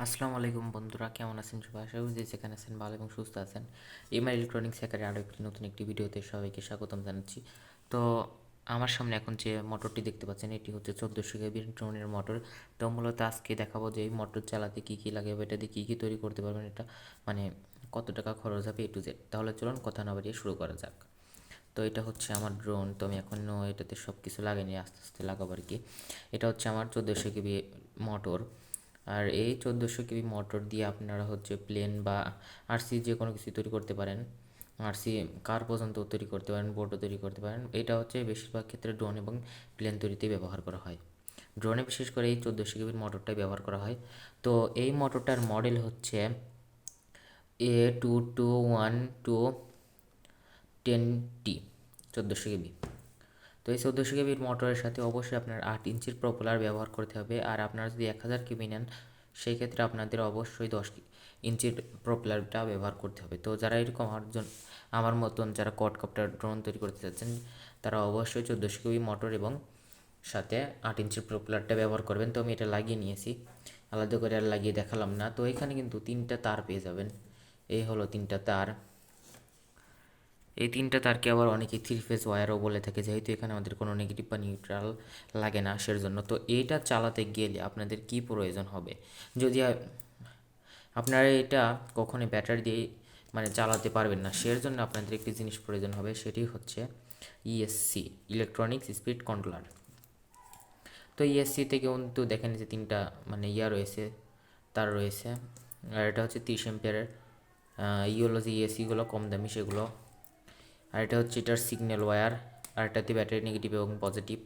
আসসালামু আলাইকুম বন্ধুরা, কেমন আছেন সবাই? আশা করি যে যেখানে আছেন ভালো এবং সুস্থ আছেন। এমআই ইলেকট্রনিক্স হ্যাকারের আরও একটি নতুন একটি ভিডিওতে সবাইকে স্বাগতম জানাচ্ছি। তো আমার সামনে এখন যে মোটরটি দেখতে পাচ্ছেন, এটি হচ্ছে 1400 কেবির ড্রোনের মোটর। তো মূলত আজকে দেখাবো যে এই মোটর চালাতে কী কী লাগে, এটা দিয়ে কী কী তৈরি করতে পারবেন, এটা মানে কত টাকা খরচ হবে A to Z। তাহলে চলুন কথা না বাড়িয়ে শুরু করা যাক। তো এটা হচ্ছে আমার ড্রোন। তো আমি এখনও এটাতে সব কিছু লাগাইনি, আস্তে আস্তে লাগাবো আর কি। এটা হচ্ছে আমার 1400 কেবি মোটর। আর এই 1400 কেবি মোটর দিয়ে আপনারা হচ্ছে প্লেন বা আরসি যে কোনো কিছু তৈরি করতে পারেন। আরসি কার পর্যন্ত তৈরি করতে পারেন, বোটও তৈরি করতে পারেন। এটা হচ্ছে বেশিরভাগ ক্ষেত্রে ড্রোন এবং প্লেন তৈরিতেই ব্যবহার করা হয়। ড্রোনে বিশেষ করে এই 1400 কেবির মোটরটাই ব্যবহার করা হয়। তো এই মোটরটার মডেল হচ্ছে A221210T, 1400 কেবি। তো এই 1400 কেবির মোটরের সাথে অবশ্যই আপনার 8 ইঞ্চির প্রপেলার ব্যবহার করতে হবে। আর আপনারা যদি 1000 কেবি নেন, সেই ক্ষেত্রে আপনাদের অবশ্যই 10 ইঞ্চির প্রপেলারটা ব্যবহার করতে হবে। তো যারা এরকম আমার মতন যারা কোয়াডকপ্টার ড্রোন তৈরি করতে চাচ্ছেন, তারা অবশ্যই 1400 কেবি মোটর এবং সাথে 8 ইঞ্চির প্রপেলারটা ব্যবহার করবেন। তো আমি এটা লাগিয়ে নিয়েছি, আলাদা করে আর লাগিয়ে দেখালাম না। তো এখানে কিন্তু 3টা তার পেয়ে যাবেন। এই হলো 3টা তার। এই 3টা তারকে আবার অনেকে 3 ফেজ ওয়্যারও বলে থাকে, যেহেতু এখানে আমাদের কোনো নেগেটিভ বা নিউট্রাল লাগে না সের জন্য। তো এইটা চালাতে গেলে আপনাদের কি প্রয়োজন হবে, যদি আপনারা এটা কখনোই ব্যাটারি দিয়ে চালাতে পারবেন না, সের জন্য আপনাদের একটি জিনিস প্রয়োজন হবে, সেটি হচ্ছে ইএসসি, ইলেকট্রনিক্স স্পিড কন্ট্রোলার। তো ইএসসিতে কিন্তু দেখেন যে 3টা রয়েছে, তার রয়েছে। আর এটা হচ্ছে 30 এম্পিয়ারের। হলো যে ইএসসিগুলো কম দামি সেগুলো। আর এটা হচ্ছে এটার সিগন্যাল ওয়্যার। আর এটাতে ব্যাটারি নেগেটিভ এবং পজিটিভ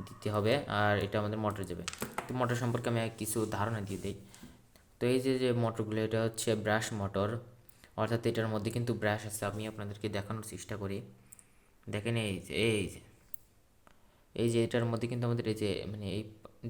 দিতে হবে। আর এটা আমাদের মোটর যাবে। তো মোটর সম্পর্কে আমি কিছু ধারণা দিয়ে দিই। তো এই যে যে মোটরগুলো, এটা হচ্ছে ব্রাশ মোটর, অর্থাৎ এটার মধ্যে কিন্তু ব্রাশ আছে। আমি আপনাদেরকে দেখানোর চেষ্টা করি। দেখেন এই যে এটার মধ্যে কিন্তু আমাদের এই যে এই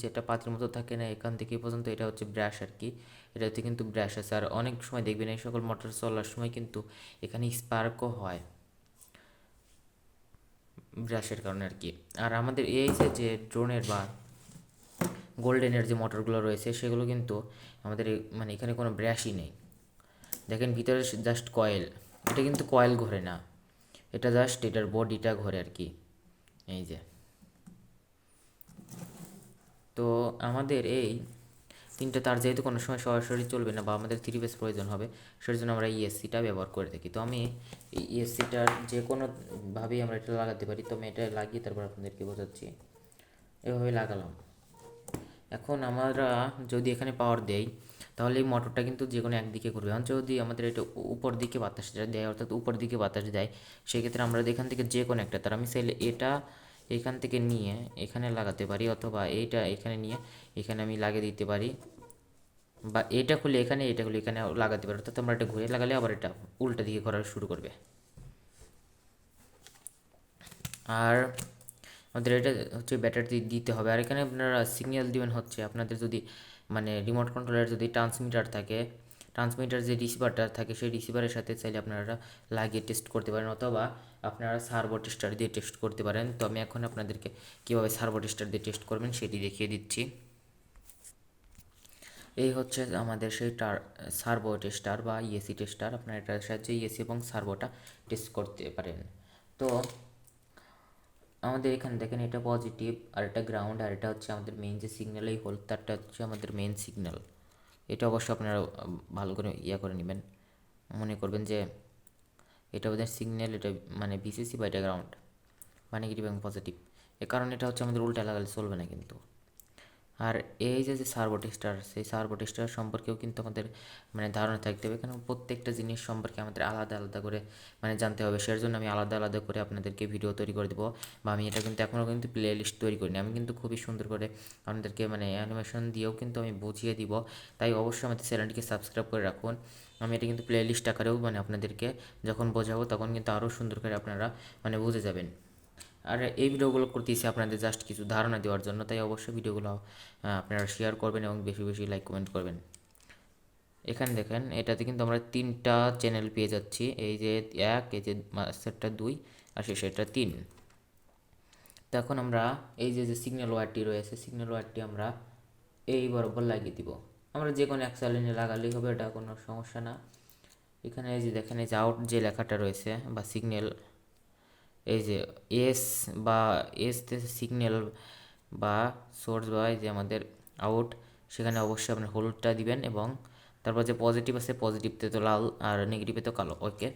যেটা পাত্রের মতো থাকে না, এখান থেকে পর্যন্ত এটা হচ্ছে ব্রাশ আর কি। এটাতে কিন্তু ব্রাশ আছে। আর অনেক সময় দেখবেন এই সকল মোটর চলার সময় কিন্তু এখানে স্পার্কও হয় ব্রাশের কারণে আর কি। আর আমাদের এই যে ড্রোনের বা গোল্ডেনের যে মোটরগুলো রয়েছে, সেগুলো কিন্তু আমাদের এখানে কোনো ব্রাশই নেই। দেখেন ভিতরে জাস্ট কয়েল, এটা কিন্তু কয়েল ঘোরে না, এটা জাস্ট এটার বডিটা ঘোরে আর কি। এই যে, তো আমাদের এই 3টে তার যেহেতু কোনো সময় সরাসরি চলবে না বা আমাদের 3 ফেজ প্রয়োজন হবে, সেই জন্য আমরা ইএসসিটা ব্যবহার করে থাকি। তো আমি এই ইএসসিটার যে কোনোভাবেই আমরা এটা লাগাতে পারি। তো আমি এটা লাগিয়ে তারপর আপনাদেরকে বোঝাচ্ছি। এভাবে লাগালাম। এখন আমরা যদি এখানে পাওয়ার দেই, তাহলে এই মোটরটা কিন্তু যে কোনো একদিকে ঘুরবে। এখন যদি আমাদের এটা উপর দিকে বাতাস দেয়, অর্থাৎ উপর দিকে বাতাস দেয়, সেক্ষেত্রে আমরা এখান থেকে যে কোনো একটা তার, আমি চাইলে এটা এখান থেকে নিয়ে এখানে লাগাতে পারি, অথবা এইটা এখানে নিয়ে এখানে আমি লাগিয়ে দিতে পারি, বা এটা খুলে এখানে, এটা খুলে এখানে লাগাতে পারি। অর্থাৎ আমরা এটা ঘুরে লাগালে আবার এটা উল্টা দিকে করা শুরু করবে। আর আমাদের এটা হচ্ছে ব্যাটারি দিতে হবে। আর এখানে আপনারা সিগন্যাল দিবেন হচ্ছে আপনাদের যদি রিমোট কন্ট্রোলের যদি ট্রান্সমিটার থাকে, ট্রান্সমিটার যে রিসিভারটা থাকে, সেই রিসিভারের সাথে চাইলে আপনারা লাগিয়ে টেস্ট করতে পারেন, অথবা আপনারা সার্ভো টেস্টার দিয়ে টেস্ট করতে পারেন। তো আমি এখন আপনাদেরকে কীভাবে সার্ভো টেস্টার দিয়ে টেস্ট করবেন সেটি দেখিয়ে দিচ্ছি। এই হচ্ছে আমাদের সেই সার্ভো টেস্টার বা ইএসি টেস্টার। আপনারা এটার সাহায্যে ইএসি এবং সার্ভোটা টেস্ট করতে পারেন। তো আমাদের এখানে দেখেন এটা পজিটিভ, আর এটা গ্রাউন্ড, আর এটা হচ্ছে আমাদের মেইন যে সিগন্যাল, এই হোল তারটা হচ্ছে আমাদের মেইন সিগন্যাল। এটা অবশ্য আপনারা ভালো করে করে নেবেন, মনে করবেন যে এটা ওদের সিগন্যাল, এটা ভিসিসি বা এটা গ্রাউন্ড বা নেগেটিভ এবং পজিটিভ। এ কারণে এটা হচ্ছে আমাদের উল্টা লাগালে চলবে না কিন্তু। আর এই যে সার্ভো টেস্টার, সেই সার্ভো টেস্টার সম্পর্কেও কিন্তু আমাদের ধারণা থাকতে হবে, কারণ প্রত্যেকটা জিনিস সম্পর্কে আমাদের আলাদা আলাদা করে জানতে হবে। সের জন্য আমি আলাদা আলাদা করে আপনাদেরকে ভিডিও তৈরি করে দেবো, বা আমি এটা কিন্তু এখনও কিন্তু প্লে লিস্ট তৈরি করিনি। আমি কিন্তু খুবই সুন্দর করে আপনাদেরকে অ্যানিমেশন দিয়েও কিন্তু আমি বুঝিয়ে দিব। তাই অবশ্যই আমাদের চ্যানেলটিকে সাবস্ক্রাইব করে রাখুন। আমি এটা কিন্তু প্লে লিস্ট আকারেও আপনাদেরকে যখন বোঝাবো, তখন কিন্তু আরও সুন্দর করে আপনারা বুঝে যাবেন। আর এই ভিডিওগুলো করতেছি আপনাদের জাস্ট কিছু ধারণা দেওয়ার জন্য, তাই অবশ্যই ভিডিওগুলো আপনারা শেয়ার করবেন এবং বেশি বেশি লাইক কমেন্ট করবেন। এখানে দেখেন এটাতে কিন্তু আমরা 3টা চ্যানেল পেয়ে যাচ্ছি, এই যে 1, এই যে মাস্টারটা 2, আর শেষেরটা 3। তো এখন আমরা এই যে সিগন্যাল ওয়্যারটি রয়েছে, সিগন্যাল ওয়্যারটি আমরা এই বরাবর লাগিয়ে দিব। আমরা যে কোনো এক স্যালিনে লাগালেই হবে, এটা কোনো সমস্যা না। এখানে এই যে দেখেন, এই যে আউট যে লেখাটা রয়েছে বা সিগন্যাল, এই যে এস বা এস সিগন্যাল বা সোর্স বা এই যে আমাদের আউট, সেখানে অবশ্যই আপনার হলুদটা দিবেন, এবং তারপর যে পজিটিভ আছে পজিটিভতে তো লাল আর নেগেটিভে তো কালো। ওকে,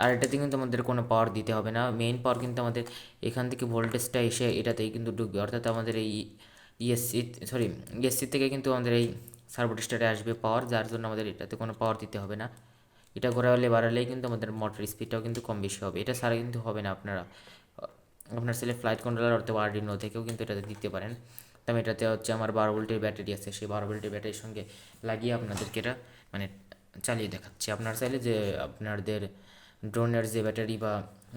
আর এটাতে কিন্তু আমাদের কোনো পাওয়ার দিতে হবে না, মেইন পাওয়ার কিন্তু আমাদের এখান থেকে ভোল্টেজটা এসে এটাতেই কিন্তু ঢুকবে, অর্থাৎ আমাদের এই ইএসসি সরি ইএসসি থেকে কিন্তু আমাদের এই সার্ভো টেস্টারে আসবে পাওয়ার, যার জন্য আমাদের এটাতে কোনো পাওয়ার দিতে হবে না। এটা ঘোরালে বাড়ালেই কিন্তু আমাদের মোটর স্পিডটাও কিন্তু কম বেশি হবে, এটা ছাড়া কিন্তু হবে না। আপনার সেলে ফ্লাইট কন্ট্রোলার অথবা আরডিনো থেকেও কিন্তু এটাতে দিতে পারেন। তো আমি এটাতে হচ্ছে আমার 12 ভোল্টের ব্যাটারি আছে, সেই 12 ভোল্টের ব্যাটারির সঙ্গে লাগিয়ে আপনাদেরকে এটা মানে চালিয়ে দেখাচ্ছি। আপনার চাইলে যে আপনাদের ড্রোনের যে ব্যাটারি বা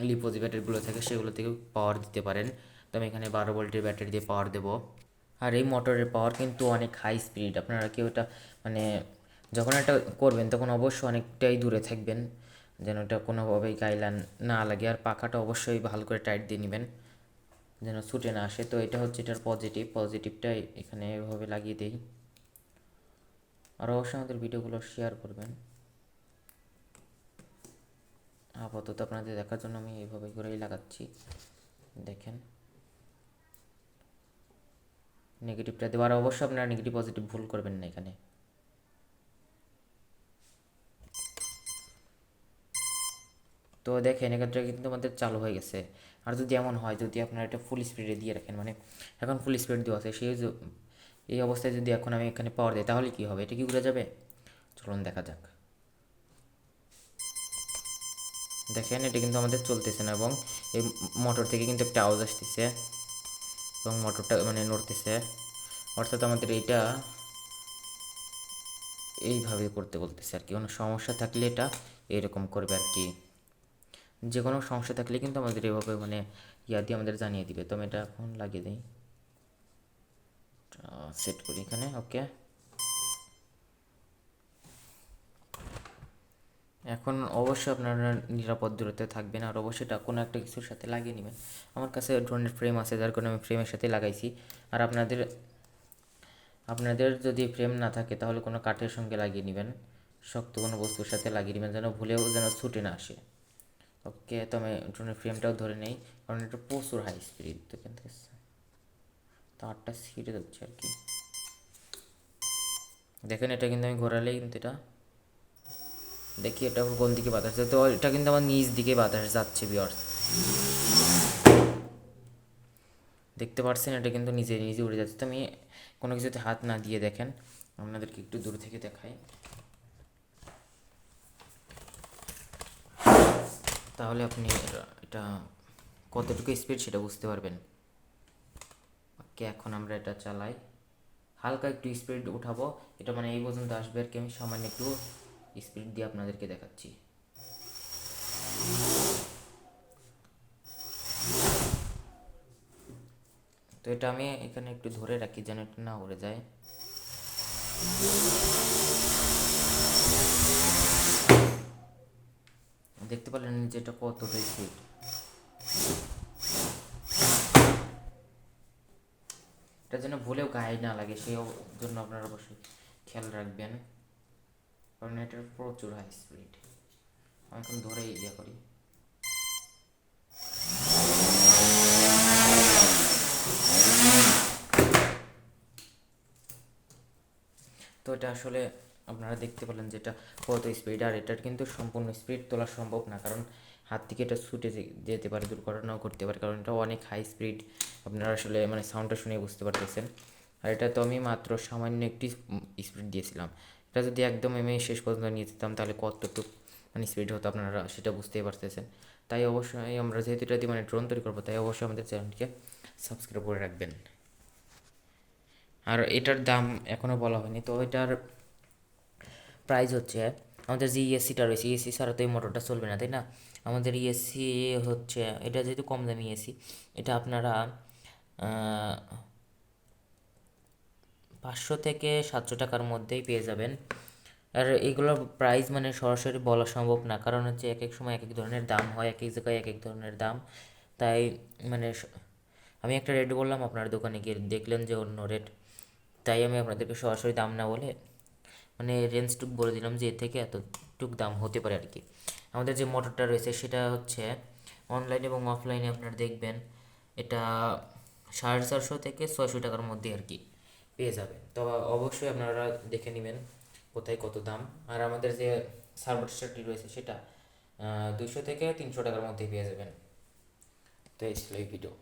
লিপো যে ব্যাটারিগুলো থাকে সেগুলো থেকেও পাওয়ার দিতে পারেন। তো আমি এখানে 12 ভোল্টের ব্যাটারি দিয়ে পাওয়ার দেবো। আর এই মোটরের পাওয়ার কিন্তু অনেক হাই স্পিড, আপনারা কেউ এটা মানে যখন এটা করবেন তখন অবশ্যই অনেকটাই দূরে থাকবেন, যেন এটা কোনোভাবেই গায়ে না লাগে। আর পাখাটা অবশ্যই ভালো করে টাইট দিয়ে নেবেন যেন ছুটে না আসে। তো এটা হচ্ছে এটার পজিটিভটা এখানে এভাবে লাগিয়ে দিই। আর অবশ্যই আমাদের ভিডিওগুলো শেয়ার করবেন। আপাতত আপনাদের দেখার জন্য আমি এইভাবে করেই লাগাচ্ছি, দেখেন। নেগেটিভটা দেওয়ার অবশ্যই আপনারা নেগেটিভ পজিটিভ ভুল করবেন না এখানে। তো দেখেন এক্ষেত্রে কিন্তু আমাদের চালু হয়ে গেছে। আর যদি এমন হয়, যদি আপনারা এটা ফুল স্পিডে দিয়ে রাখেন, মানে এখন ফুল স্পিড দেওয়া আছে, সেই এই অবস্থায় যদি এখন আমি এখানে পাওয়ার দিই তাহলে কী হবে, এটা কি উড়ে যাবে? চলুন দেখা যাক। দেখেন এটা কিন্তু আমাদের চলতেছে না, এবং এই মোটর থেকে কিন্তু একটা আওয়াজ আসতেছে এবং মোটরটা মানে নড়তেছে, অর্থাৎ আমাদের এইটা এইভাবে করতে বলতেছে আর কি। কোনো সমস্যা থাকলে এটা এরকম করবে আর কি। যে কোনো সমস্যা থাকলে কিন্তু আমাদের এভাবে মানে ইয়া দিয়ে আমাদের জানিয়ে দিবে। তো আমি এটা এখন লাগিয়ে দিই, সেট করি এখানে। ওকে, এখন অবশ্যই আপনারা নিরাপদ দূরত্বে থাকবেন, আর অবশ্যই এটা কোনো একটা কিছুর সাথে লাগিয়ে নেবেন। আমার কাছে ড্রোনের ফ্রেম আছে, যার কারণে আমি ফ্রেমের সাথে লাগাইছি। আর আপনাদের আপনাদের যদি ফ্রেম না থাকে তাহলে কোনো কাঠের সঙ্গে লাগিয়ে নেবেন, শক্ত কোনো বস্তুর সাথে লাগিয়ে নেবেন যেন ভুলেও যেন ছুটে না আসে। ওকে, তো আমি ড্রোনের ফ্রেমটাও ধরে নেই, কারণ এটা প্রচুর হাই স্পিড। তো এখান থেকে তারটা ছিঁড়ে যাচ্ছে আর কি। দেখেন এটা কিন্তু আমি ঘোরালেই কিন্তু এটা দেখি এটা কোন দিকে বাতাস যাচ্ছে। তো এটা কিন্তু আমার নিচ দিকে বাতাস যাচ্ছে ভিউয়ার্স, দেখতে পাচ্ছেন এটা কিন্তু নিজে নিজে উড়ে যাচ্ছে। তো আমি কোনো কিছুতে হাত না দিয়ে দেখেন আপনাদেরকে একটু দূর থেকে দেখাই, তাহলে আপনি এটা কতটুকু স্পিড সেটা বুঝতে পারবেন। ওকে, এখন আমরা এটা চালাই, হালকা একটু স্পিড উঠাবো, এটা মানে এই পর্যন্ত আসবে আর কি। আমি সামান্য একটু স্পিড দিয়ে আপনাদেরকে দেখাচ্ছি। তো এটা আমি এখানে একটু ধরে রাখি যেন এটা না উড়ে যায়। দেখতে পারলেন যে এটা কতটা স্পিড। এটা যেন ভুলেও গায়ে না লাগে, সেই জন্য আপনারা অবশ্যই খেয়াল রাখবেন, কারণ এটার প্রচুর হাই স্পিড। আমি এখন ধরেই ইয়ে করি। তো এটা আসলে আপনারা দেখতে পেলেন যেটা কত স্পিড, আর এটার কিন্তু সম্পূর্ণ স্পিড তোলা সম্ভব না, কারণ হাত থেকে এটা ছুটে যেতে পারে, দুর্ঘটনাও করতে পারে, কারণ এটা অনেক হাই স্পিড। আপনারা আসলে মানে সাউন্ডটা শুনে বুঝতে পারতেছেন। আর এটা তো আমি মাত্র সামান্য একটি স্পিড দিয়েছিলাম, এটা যদি একদম আমি শেষ পর্যন্ত নিয়ে যেতাম তাহলে কতটুকু মানে স্পিড হতো আপনারা সেটা বুঝতেই পারতেছেন। তাই অবশ্যই আমরা যেহেতু এটা দিয়ে মানে ড্রোন তৈরি করবো, তাই অবশ্যই আমাদের চ্যানেলটিকে সাবস্ক্রাইব করে রাখবেন। আর এটার দাম এখনও বলা হয়নি, তো এটার প্রাইস হচ্ছে আমাদের যে ইএসসিটা রয়েছে, ইএসসি ছাড়া তো এই মোটরটা চলবে না, তাই না? আমাদের ইএসসি হচ্ছে এটা যেহেতু কম দামি ইএসসি, এটা আপনারা 500 থেকে 700 টাকার মধ্যেই পেয়ে যাবেন। আর এগুলোর প্রাইস মানে সরাসরি বলা সম্ভব না, কারণ হচ্ছে এক এক সময় এক এক ধরনের দাম হয়, এক এক জায়গায় এক এক ধরনের দাম। তাই মানে আমি একটা রেট বললাম, আপনার দোকানে গিয়ে দেখলেন যে অন্য রেট, তাই আমি আপনাদেরকে সরাসরি দাম না বলে মানে রেঞ্জটুক বলে দিলাম যে এর থেকে এতটুক দাম হতে পারে আর কি। আমাদের যে মোটরটা রয়েছে সেটা হচ্ছে অনলাইন এবং অফলাইনে আপনারা দেখবেন এটা 450 থেকে 600 টাকার মধ্যে আর কি পেয়ে যাবেন। তো অবশ্যই আপনারা দেখে নেবেন কোথায় কত দাম। আর আমাদের যে সার্ভারটি রয়েছে সেটা 200 থেকে 300 টাকার মধ্যে পেয়ে যাবেন। তো এই ছিল এই ভিডিও।